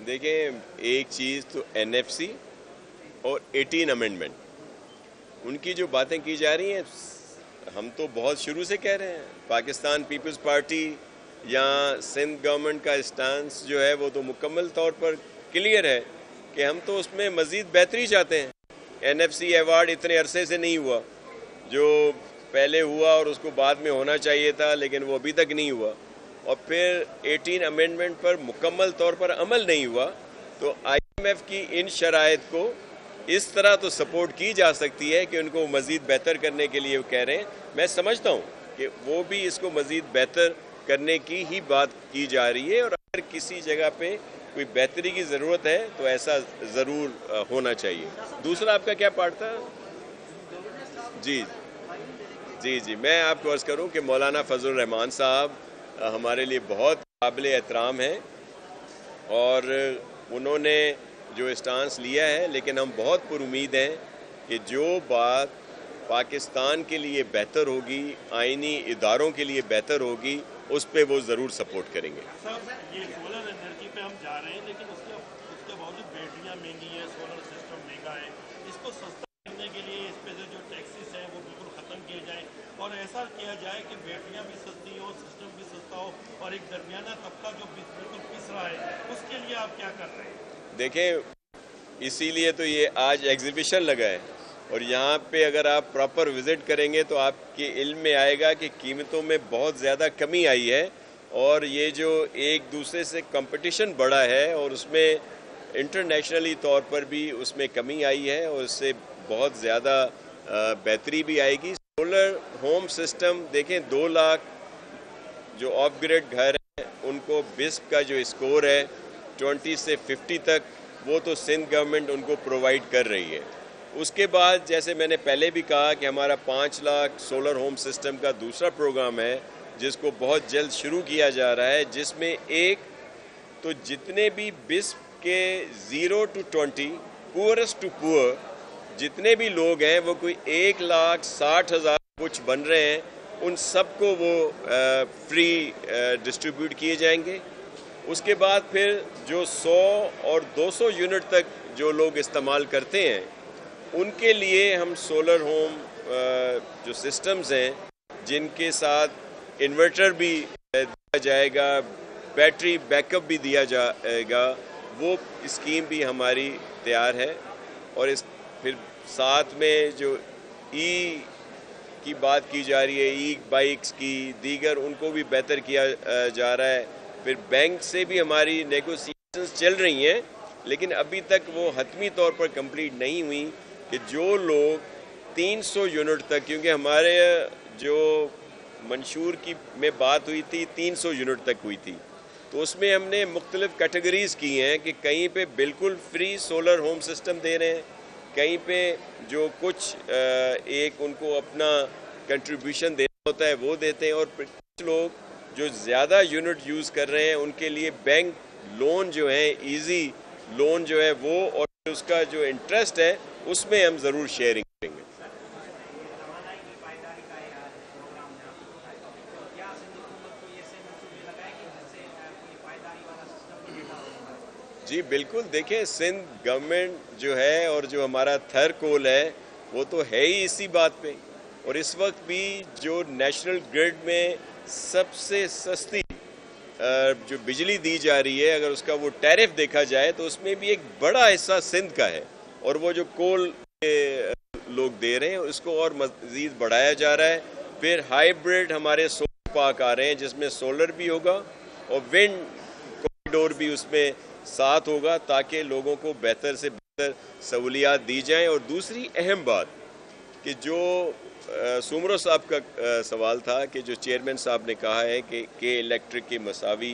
देखें, एक चीज़ तो एनएफसी और 18 अमेंडमेंट, उनकी जो बातें की जा रही हैं, हम तो बहुत शुरू से कह रहे हैं, पाकिस्तान पीपल्स पार्टी या सिंध गवर्नमेंट का स्टांस जो है वो तो मुकम्मल तौर पर क्लियर है कि हम तो उसमें मज़ीद बेहतरी चाहते हैं। एनएफसी अवार्ड इतने अरसे से नहीं हुआ, जो पहले हुआ और उसको बाद में होना चाहिए था, लेकिन वो अभी तक नहीं हुआ, और फिर 18 अमेंडमेंट पर मुकम्मल तौर पर अमल नहीं हुआ, तो आईएमएफ की इन शराइत को इस तरह तो सपोर्ट की जा सकती है कि उनको मज़ीद बेहतर करने के लिए वो कह रहे हैं। मैं समझता हूँ कि वो भी इसको मज़ीद बेहतर करने की ही बात की जा रही है, और अगर किसी जगह पे कोई बेहतरी की ज़रूरत है तो ऐसा ज़रूर होना चाहिए। दूसरा आपका क्या पार्ट था? जी जी जी, मैं आपको अर्ज़ करूँ कि मौलाना फजल रहमान साहब हमारे लिए बहुत काबिल एहतराम हैं, और उन्होंने जो स्टांस लिया है, लेकिन हम बहुत पुरुमीद हैं कि जो बात पाकिस्तान के लिए बेहतर होगी, आइनी इदारों के लिए बेहतर होगी, उस पर वो ज़रूर सपोर्ट करेंगे। सर, ये सोलर एनर्जी पे हम जा रहे हैं, लेकिन उसके बावजूद बैटरियाँ महंगी है, सोलर सिस्टम महंगा है। इसको सस्ता करने के लिए इस पे से जो टैक्सेस हैं वो बिल्कुल ख़त्म किए जाएँ, और ऐसा किया जाए कि बैटरियाँ भी सस्ती हो, सिस्टम भी सस्ता हो, और एक दरमियाना तबका जो बिल्कुल पिस रहा है, उसके लिए आप क्या कर रहे हैं? देखें, इसीलिए तो ये आज एग्जीबिशन लगा है, और यहाँ पे अगर आप प्रॉपर विज़िट करेंगे तो आपके इल्म में आएगा कि कीमतों में बहुत ज़्यादा कमी आई है, और ये जो एक दूसरे से कंपटीशन बढ़ा है, और उसमें इंटरनेशनली तौर पर भी उसमें कमी आई है, और उससे बहुत ज़्यादा बेहतरी भी आएगी। सोलर होम सिस्टम देखें, 2 लाख जो ऑफ ग्रिड घर हैं उनको बिस्प का जो स्कोर है 20 से 50 तक, वो तो सिंध गवर्नमेंट उनको प्रोवाइड कर रही है। उसके बाद जैसे मैंने पहले भी कहा कि हमारा 5 लाख सोलर होम सिस्टम का दूसरा प्रोग्राम है, जिसको बहुत जल्द शुरू किया जा रहा है, जिसमें एक तो जितने भी बिस्प के 0 to 20 पुअरेस्ट टू पुअर जितने भी लोग हैं, वो कोई 1,60,000 कुछ बन रहे हैं, उन सबको वो फ्री डिस्ट्रीब्यूट किए जाएंगे। उसके बाद फिर जो 100 और 200 यूनिट तक जो लोग इस्तेमाल करते हैं, उनके लिए हम सोलर होम जो सिस्टम्स हैं, जिनके साथ इन्वर्टर भी दिया जाएगा, बैटरी बैकअप भी दिया जाएगा, वो स्कीम भी हमारी तैयार है। और इस फिर साथ में जो की बात की जा रही है, ई बाइक्स की, दीगर उनको भी बेहतर किया जा रहा है। फिर बैंक से भी हमारी नेगोशिएशंस चल रही हैं, लेकिन अभी तक वो हतमी तौर पर कंप्लीट नहीं हुई कि जो लोग 300 यूनिट तक, क्योंकि हमारे जो मंशूर की में बात हुई थी 300 यूनिट तक हुई थी, तो उसमें हमने मुख्तलिफ कैटेगरीज की हैं कि कहीं पे बिल्कुल फ्री सोलर होम सिस्टम दे रहे हैं, कहीं पे जो कुछ एक उनको अपना कंट्रीब्यूशन देना होता है वो देते हैं, और कुछ लोग जो ज़्यादा यूनिट यूज़ कर रहे हैं उनके लिए बैंक लोन जो है, इजी लोन जो है वो, और उसका जो इंटरेस्ट है उसमें हम ज़रूर शेयरिंग करेंगे। जी बिल्कुल, देखें, सिंध गवर्नमेंट जो है और जो हमारा थर कोल है वो तो है ही इसी बात पे, और इस वक्त भी जो नेशनल ग्रिड में सबसे सस्ती जो बिजली दी जा रही है, अगर उसका वो टैरिफ देखा जाए तो उसमें भी एक बड़ा हिस्सा सिंध का है, और वो जो कोल के लोग दे रहे हैं उसको और मज़ीद बढ़ाया जा रहा है। फिर हाइब्रिड हमारे सोलर पार्क आ रहे हैं, जिसमें सोलर भी होगा और विंड कॉरिडोर भी उसमें साथ होगा, ताकि लोगों को बेहतर से बेहतर सहूलियात दी जाएं। और दूसरी अहम बात कि जो सुमरो साहब का सवाल था कि जो चेयरमैन साहब ने कहा है कि इलेक्ट्रिक के मसावी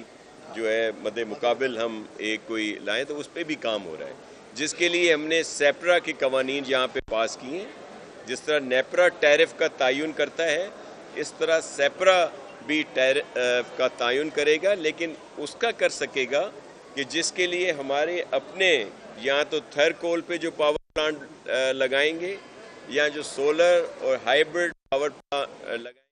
जो है मद्दे मुकाबिल हम एक कोई लाएं, तो उस पर भी काम हो रहा है, जिसके लिए हमने सेपरा के कवानीन यहाँ पे पास किए हैं। जिस तरह नेपरा टैरिफ का तयन करता है, इस तरह सेपरा भी टैरिफ का तयन करेगा, लेकिन उसका कर सकेगा कि जिसके लिए हमारे अपने या तो थर कोल पे जो पावर प्लांट लगाएंगे, या जो सोलर और हाइब्रिड पावर प्लांट लगाएंगे।